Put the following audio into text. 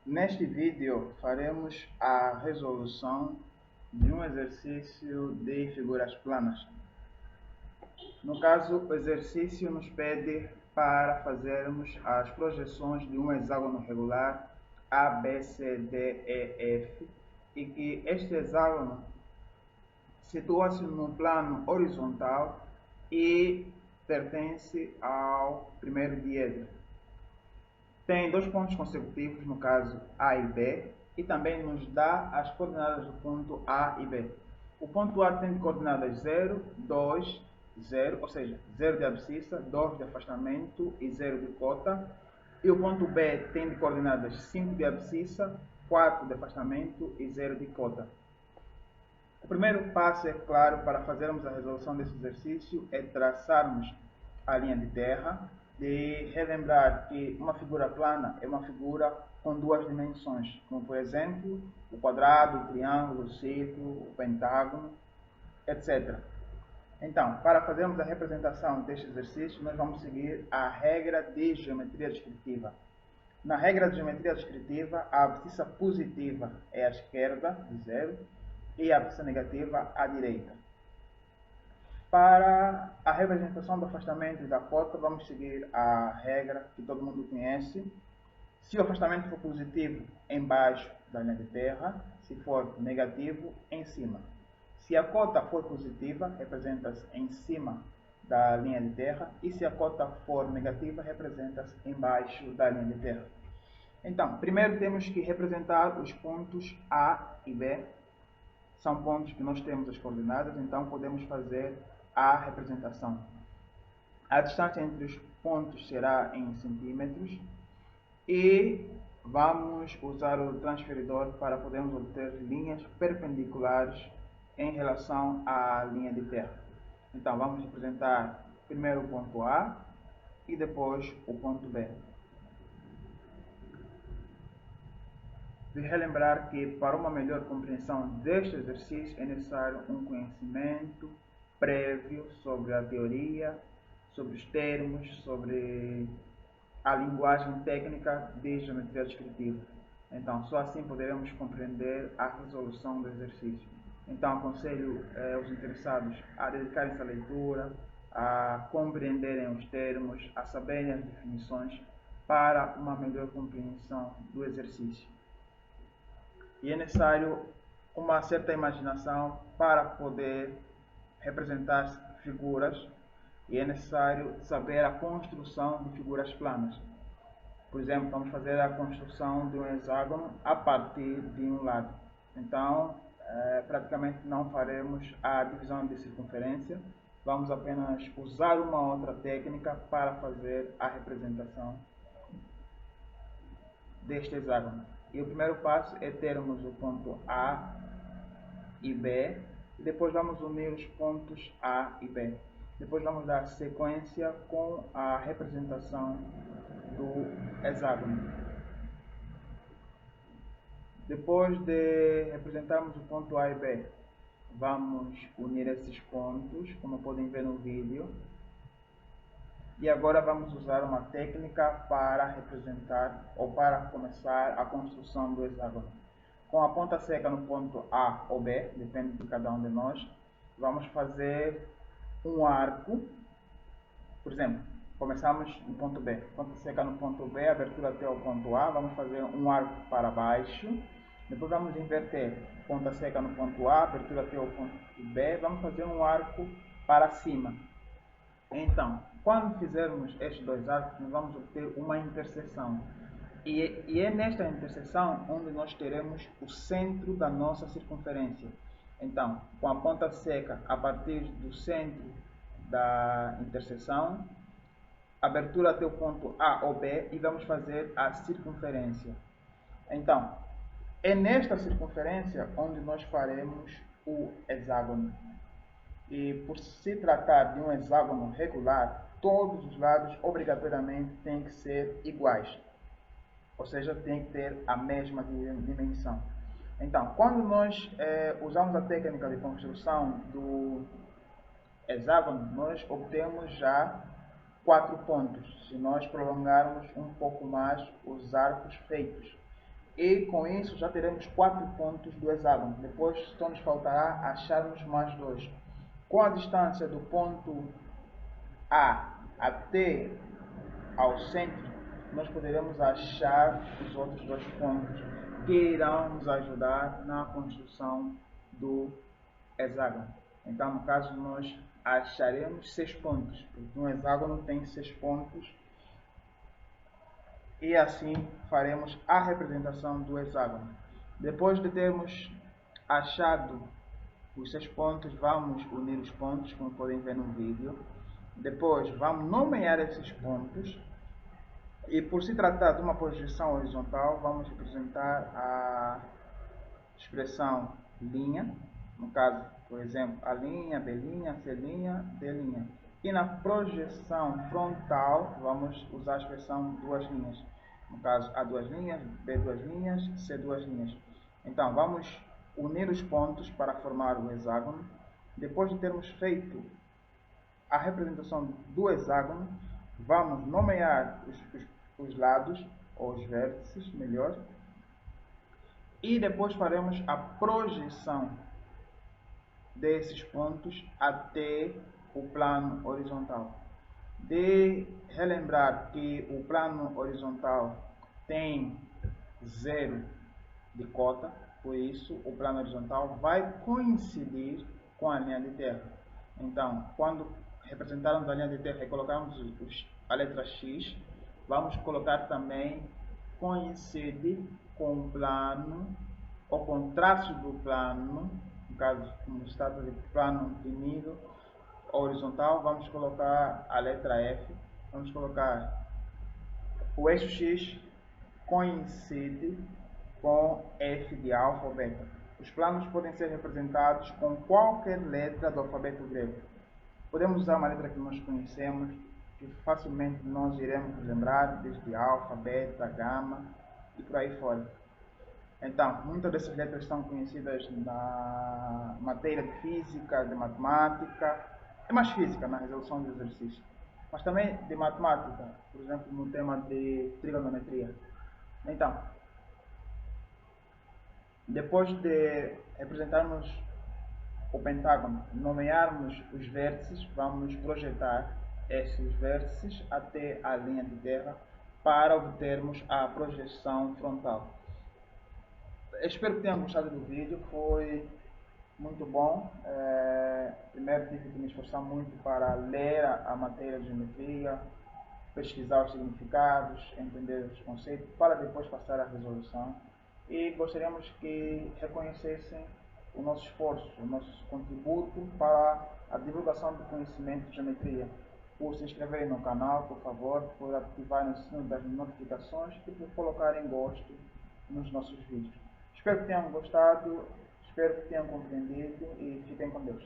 Neste vídeo faremos a resolução de um exercício de figuras planas. No caso, o exercício nos pede para fazermos as projeções de um hexágono regular A, B, C, D, E, F e que este hexágono situa-se no plano horizontal e pertence ao primeiro diedro. Tem dois pontos consecutivos, no caso A e B, e também nos dá as coordenadas do ponto A e B. O ponto A tem de coordenadas 0, 2, 0, ou seja, 0 de abscissa, 2 de afastamento e 0 de cota. E o ponto B tem de coordenadas 5 de abscissa, 4 de afastamento e 0 de cota. O primeiro passo, é claro, para fazermos a resolução desse exercício é traçarmos a linha de terra, de relembrar que uma figura plana é uma figura com duas dimensões, como por exemplo o quadrado, o triângulo, o círculo, o pentágono, etc. Então, para fazermos a representação deste exercício, nós vamos seguir a regra de geometria descritiva. Na regra de geometria descritiva, a abscissa positiva é à esquerda, de 0, e a abscissa negativa à direita. Para a representação do afastamento e da cota, vamos seguir a regra que todo mundo conhece. Se o afastamento for positivo, embaixo da linha de terra. Se for negativo, em cima. Se a cota for positiva, representa-se em cima da linha de terra. E se a cota for negativa, representa-se embaixo da linha de terra. Então, primeiro temos que representar os pontos A e B. São pontos que nós temos as coordenadas, então podemos fazer a representação. A distância entre os pontos será em centímetros e vamos usar o transferidor para podermos obter linhas perpendiculares em relação à linha de terra. Então vamos representar primeiro o ponto A e depois o ponto B. De relembrar que para uma melhor compreensão deste exercício é necessário um conhecimento prévio sobre a teoria, sobre os termos, sobre a linguagem técnica de geometria descritiva. Então, só assim poderemos compreender a resolução do exercício. Então, aconselho os interessados a dedicarem-se à leitura, a compreenderem os termos, a saberem as definições para uma melhor compreensão do exercício. E é necessário uma certa imaginação para poder representar figuras, e é necessário saber a construção de figuras planas. Por exemplo, vamos fazer a construção de um hexágono a partir de um lado. Então, praticamente não faremos a divisão de circunferência, vamos apenas usar uma outra técnica para fazer a representação deste hexágono. E o primeiro passo é termos o ponto A e B, e depois vamos unir os pontos A e B. Depois vamos dar sequência com a representação do hexágono. Depois de representarmos o ponto A e B, vamos unir esses pontos, como podem ver no vídeo. E agora vamos usar uma técnica para representar ou para começar a construção do hexágono. Com a ponta seca no ponto A ou B, depende de cada um de nós, vamos fazer um arco. Por exemplo, começamos no ponto B, ponta seca no ponto B, abertura até o ponto A, vamos fazer um arco para baixo. Depois vamos inverter, ponta seca no ponto A, abertura até o ponto B, vamos fazer um arco para cima. Então, quando fizermos estes dois arcos, nós vamos obter uma interseção. E é nesta interseção onde nós teremos o centro da nossa circunferência. Então, com a ponta seca a partir do centro da interseção, abertura até o ponto A ou B, e vamos fazer a circunferência. Então, é nesta circunferência onde nós faremos o hexágono. E por se tratar de um hexágono regular, todos os lados obrigatoriamente têm que ser iguais. Ou seja, tem que ter a mesma dimensão. Então, quando nós usamos a técnica de construção do hexágono, nós obtemos já 4 pontos, se nós prolongarmos um pouco mais os arcos feitos. E com isso já teremos 4 pontos do hexágono. Depois só nos faltará acharmos mais 2. Com a distância do ponto A até ao centro, nós poderemos achar os outros 2 pontos que irão nos ajudar na construção do hexágono. Então, no caso, nós acharemos 6 pontos, porque um hexágono tem 6 pontos, e assim faremos a representação do hexágono. Depois de termos achado os 6 pontos, vamos unir os pontos, como podem ver no vídeo. Depois vamos nomear esses pontos, e por se tratar de uma projeção horizontal, vamos representar a expressão linha, no caso, por exemplo, a linha, B', C', D'. E na projeção frontal, vamos usar a expressão duas linhas. No caso, A duas linhas, B duas linhas, C duas linhas. Então, vamos unir os pontos para formar o hexágono. Depois de termos feito a representação do hexágono, vamos nomear os lados, ou os vértices, melhor. E depois faremos a projeção desses pontos até o plano horizontal. De relembrar que o plano horizontal tem 0 de cota, por isso o plano horizontal vai coincidir com a linha de terra. Então, quando representarmos a linha de terra e colocarmos a letra X, vamos colocar também coincide com o plano, ou com o traço do plano, no caso, como está de plano definido, horizontal, vamos colocar a letra F, vamos colocar o eixo X coincide com F de alfa ou beta. Os planos podem ser representados com qualquer letra do alfabeto grego. Podemos usar uma letra que nós conhecemos, que facilmente nós iremos lembrar, desde alfa, beta, gama e por aí fora. Então, muitas dessas letras são conhecidas na matéria de física, de matemática, é mais física na resolução de exercícios, mas também de matemática, por exemplo, no tema de trigonometria. Então, depois de representarmos o pentágono, nomearmos os vértices, vamos projetar esses vértices até a linha de terra para obtermos a projeção frontal. Espero que tenham gostado do vídeo, foi muito bom. Primeiro tive que me esforçar muito para ler a matéria de geometria, pesquisar os significados, entender os conceitos, para depois passar à resolução. E gostaríamos que reconhecessem o nosso esforço, o nosso contributo para a divulgação do conhecimento de geometria. Por se inscreverem no canal, por favor, por ativarem o sino das notificações e por colocarem gosto nos nossos vídeos. Espero que tenham gostado, espero que tenham compreendido e fiquem com Deus.